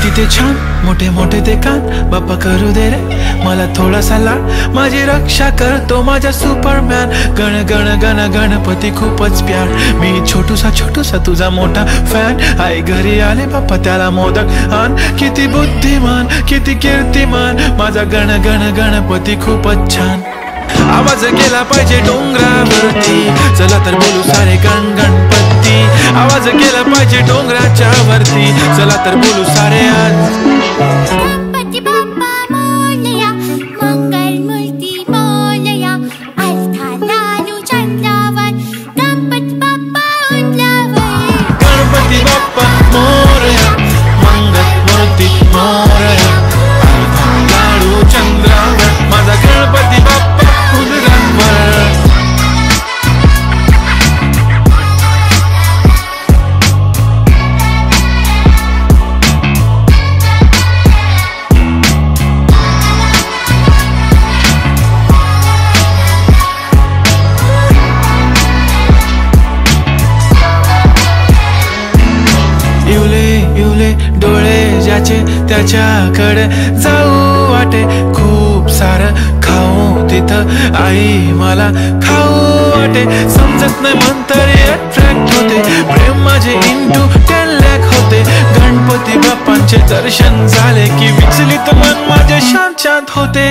किती छान मोठे मोठे ते कान, बाप्पा करू दे रे मला थोडासा लाड, माझी रक्षा करतो माझा सुपरमॅन, गण गण गण गणपती खूपच प्यार, मी छोटूसा छोटूसा तुझा मोठा फॅन, आई घरी आले बाप्पा त्याला मोदक आण, किती बुद्धिमान किती कीर्तिमान, माझा गण गण गणपती खूपच छान. आवाज गेला पाहिजे डोंगरावरती, चला तर बोलू सारे गण गणपती, आवाज गेला पाहिजे डोंगराच्या वरती, चला तर बोलू सारे आज. गणपती बाप्पा मोरया, मंगल मूर्ती मोरया, आलथा लालू चंद्रावर, गणपती बाप्पा उंचावर. गणपती बाप्पा मोरया, मंगल मूर्ती मोरया, आलथा लालू चंद्रावर, माझा गणपती बाप्पा उंचावर. इवले डोळे ज्याचे त्याच्याकडे जाऊ वाटे, खूप सारं खाऊ तिथं आई मला खाऊ वाटे, समजत नाही म्हणतरी अट्रॅक्ट होते, प्रेम माझे इंटू 10 लाख होते, गणपती बाप्पांचे दर्शन झाले की विचलित मन माझे शांत शांत होते,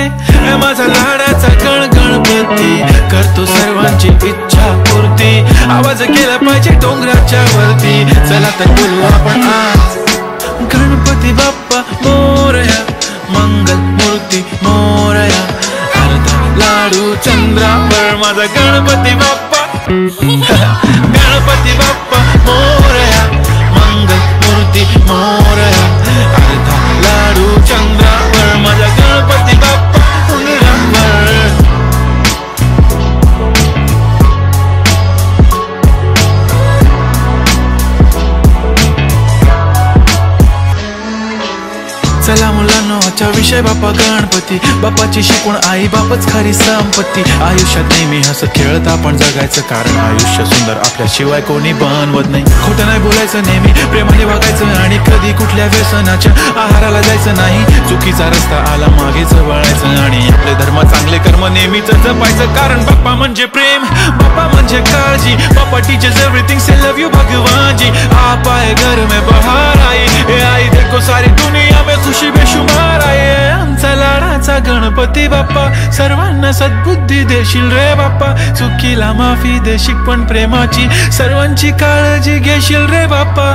माझा लाडाचा गण गणपती करतो सर्वांची इच्छा पूर्ती, आवाज केला पाहिजे डोंगराच्या वरती, चला तर बोलू आपण आज. गणपती बाप्पा मोरया, मंगल मूर्ती मोरया, आलथा लाडू चंद्रावर, माझा गणपती बाप्पा. गणपती बाप्पा मोरया, मंगल मूर्ती मोरया, आलथा लाडू चंद्रावर, माझा गणपती बाप्पा उंचावर. चला मुलांनो आजचा विषय बाप्पा गणपती, बाप्पाची शिकवण आई बापच खरी संपत्ती, आयुष्यात नेहमी हसत खेळत आपण जगायचं, कारण आयुष्य सुंदर आपल्याशिवाय कोणी बनवत नाही, खोटं नाही बोलायचं नेहमी प्रेमाने वागायचं, आणि कधी कुठल्या व्यसनाच्या आहाराला जायचं नाही, चुकीचा रस्ता आला मागेच वळायचं, आणि आपले धर्म चांगले कर्म नेहमीच जपायचं, कारण बाप्पा म्हणजे प्रेम, बाप्पा म्हणजे काळजी, Bappa teachers everything, say love you भगवान जी, आप आए घर में बहार आई, ए आई देखो सारी दुनिया में खुशी बेशुमार आहे, आमचा लाडाचा गणपती बाप्पा, सर्वांना सद्बुद्धी देशील रे बाप्पा, चुकीला माफी देशील पण प्रेमाची सर्वांची काळजी घेशील रे बाप्पा.